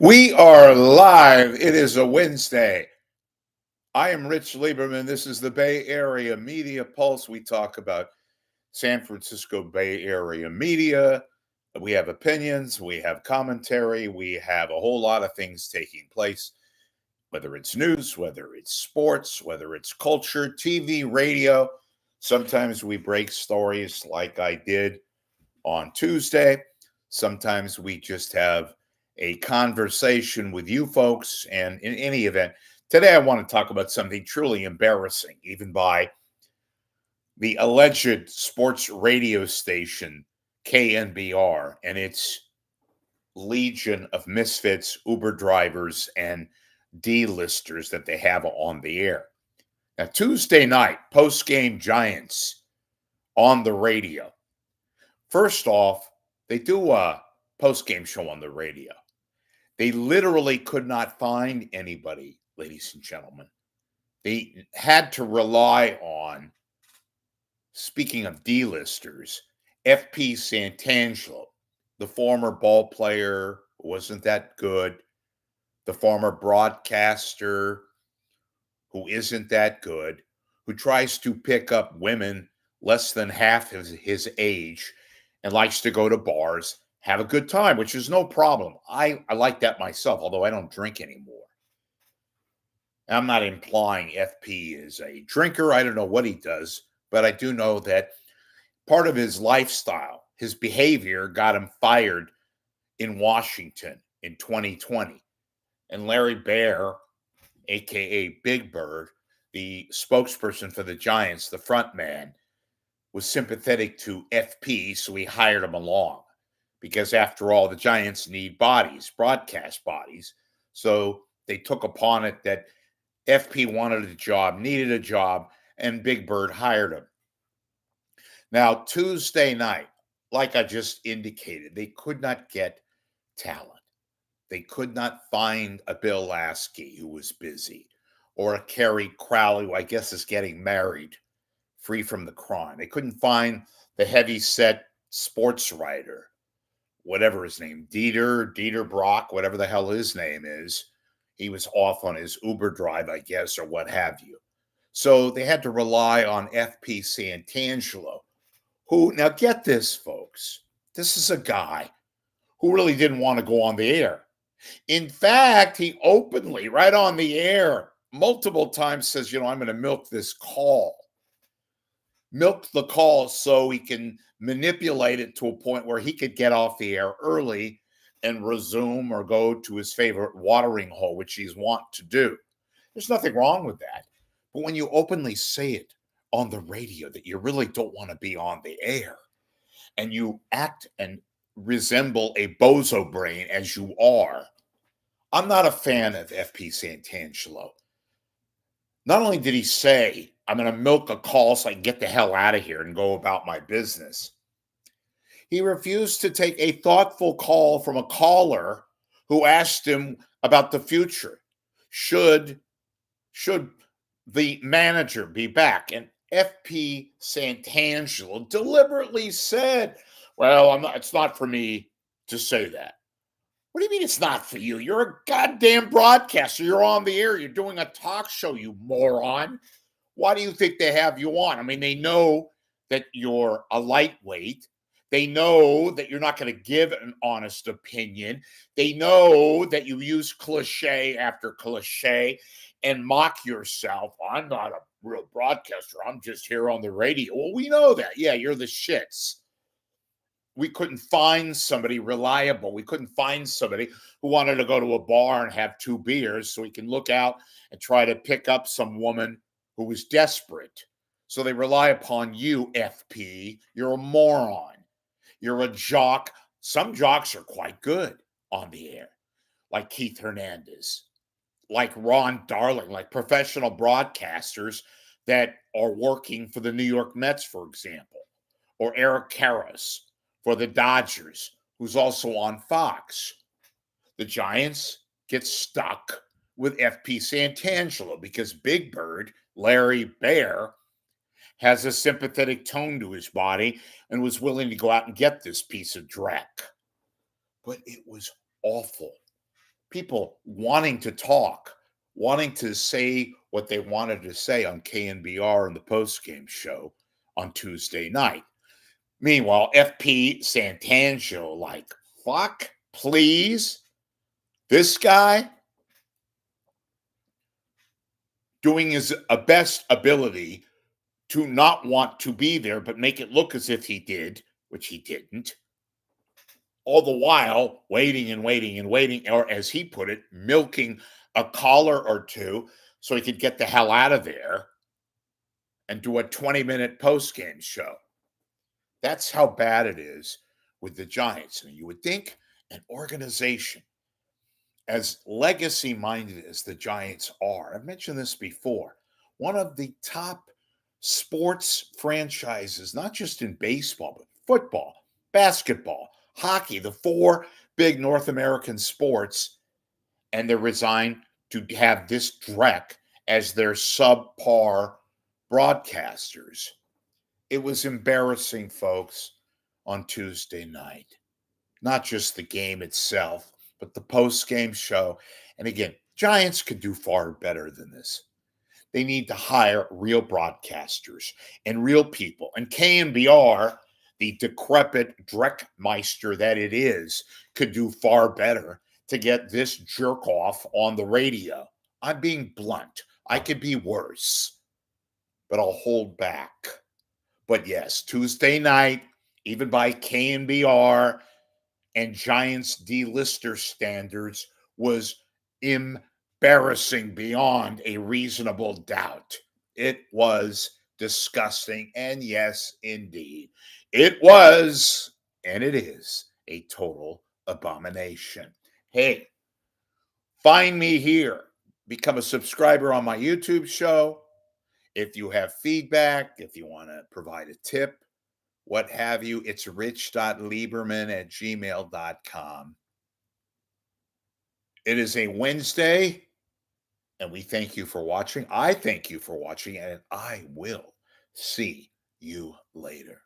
We are live. It is a Wednesday. I am Rich Lieberman. This is the Bay Area Media Pulse. We talk about San Francisco Bay Area media. We have opinions, we have commentary, we have a whole lot of things taking place, whether it's news, whether it's sports, whether it's culture, TV, radio. Sometimes we break stories like I did on Tuesday. Sometimes we just have a conversation with you folks. And in any event, today I want to talk about something truly embarrassing, even by the alleged sports radio station KNBR and its legion of misfits, Uber drivers, and D-listers that they have on the air. Now, Tuesday night, post-game Giants on the radio. First off, they do a post-game show on the radio. They literally could not find anybody, ladies and gentlemen. They had to rely on, speaking of D-listers, FP Santangelo, the former ball player who wasn't that good, the former broadcaster who isn't that good, who tries to pick up women less than half his age and likes to go to bars, have a good time, which is no problem. I like that myself, although I don't drink anymore. I'm not implying FP is a drinker. I don't know what he does, but I do know that part of his lifestyle, his behavior got him fired in Washington in 2020. And Larry Baer, a.k.a. Big Bird, the spokesperson for the Giants, the front man, was sympathetic to FP, so he hired him along. Because after all, the Giants need bodies, broadcast bodies. So they took upon it that FP wanted a job, needed a job, and Big Bird hired him. Now, Tuesday night, like I just indicated, they could not get talent. They could not find a Bill Lasky who was busy, or a Kerry Crowley, who I guess is getting married, free from the crime. They couldn't find the heavy-set sports writer, whatever his name, Dieter Brock, whatever the hell his name is. He was off on his Uber drive, I guess, or what have you. So they had to rely on FP Santangelo, who, now get this, folks, this is a guy who really didn't want to go on the air. In fact, he openly, right on the air, multiple times says, I'm going to milk this call. Milk the call so he can manipulate it to a point where he could get off the air early and resume or go to his favorite watering hole, which he's wont to do. There's nothing wrong with that. But when you openly say it on the radio that you really don't want to be on the air, and you act and resemble a bozo brain as you are, I'm not a fan of FP Santangelo. Not only did he say, I'm going to milk a call so I can get the hell out of here and go about my business, he refused to take a thoughtful call from a caller who asked him about the future. Should the manager be back? And FP Santangelo deliberately said, well, it's not for me to say that. What do you mean it's not for you? You're a goddamn broadcaster. You're on the air. You're doing a talk show, you moron. Why do you think they have you on? I mean, they know that you're a lightweight. They know that you're not going to give an honest opinion. They know that you use cliche after cliche and mock yourself. I'm not a real broadcaster. I'm just here on the radio. Well, we know that. Yeah, you're the shits. We couldn't find somebody reliable. We couldn't find somebody who wanted to go to a bar and have 2 beers so he can look out and try to pick up some woman who was desperate. So they rely upon you, FP. You're a moron. You're a jock. Some jocks are quite good on the air, like Keith Hernandez, like Ron Darling, like professional broadcasters that are working for the New York Mets, for example, or Eric Karras for the Dodgers, who's also on Fox. The Giants get stuck with FP Santangelo because Big Bird, Larry Baer, has a sympathetic tone to his body and was willing to go out and get this piece of dreck. But it was awful. people wanting to talk, wanting to say what they wanted to say on KNBR and the post-game show on Tuesday night. Meanwhile, FP Santangelo, like, fuck, please. This guy doing his best ability to not want to be there, but make it look as if he did, which he didn't. All the while waiting and waiting and waiting, or as he put it, milking a caller or two so he could get the hell out of there and do a 20-minute post-game show. That's how bad it is with the Giants. And you would think an organization as legacy minded as the Giants are, I've mentioned this before, one of the top sports franchises, not just in baseball, but football, basketball, hockey, the four big North American sports, and they're resigned to have this dreck as their subpar broadcasters. It was embarrassing, folks, on Tuesday night. Not just the game itself, but the post-game show. And again, Giants could do far better than this. They need to hire real broadcasters and real people. And KNBR, the decrepit Dreckmeister that it is, could do far better to get this jerk off on the radio. I'm being blunt. I could be worse, but I'll hold back. But yes, Tuesday night, even by KNBR and Giants D-lister standards, was embarrassing beyond a reasonable doubt. It was disgusting. And yes, indeed, it was, and it is, a total abomination. Hey, find me here. Become a subscriber on my YouTube show. If you have feedback, if you want to provide a tip, what have you, it's rich.lieberman@gmail.com. It is a Wednesday, and we thank you for watching. I thank you for watching, and I will see you later.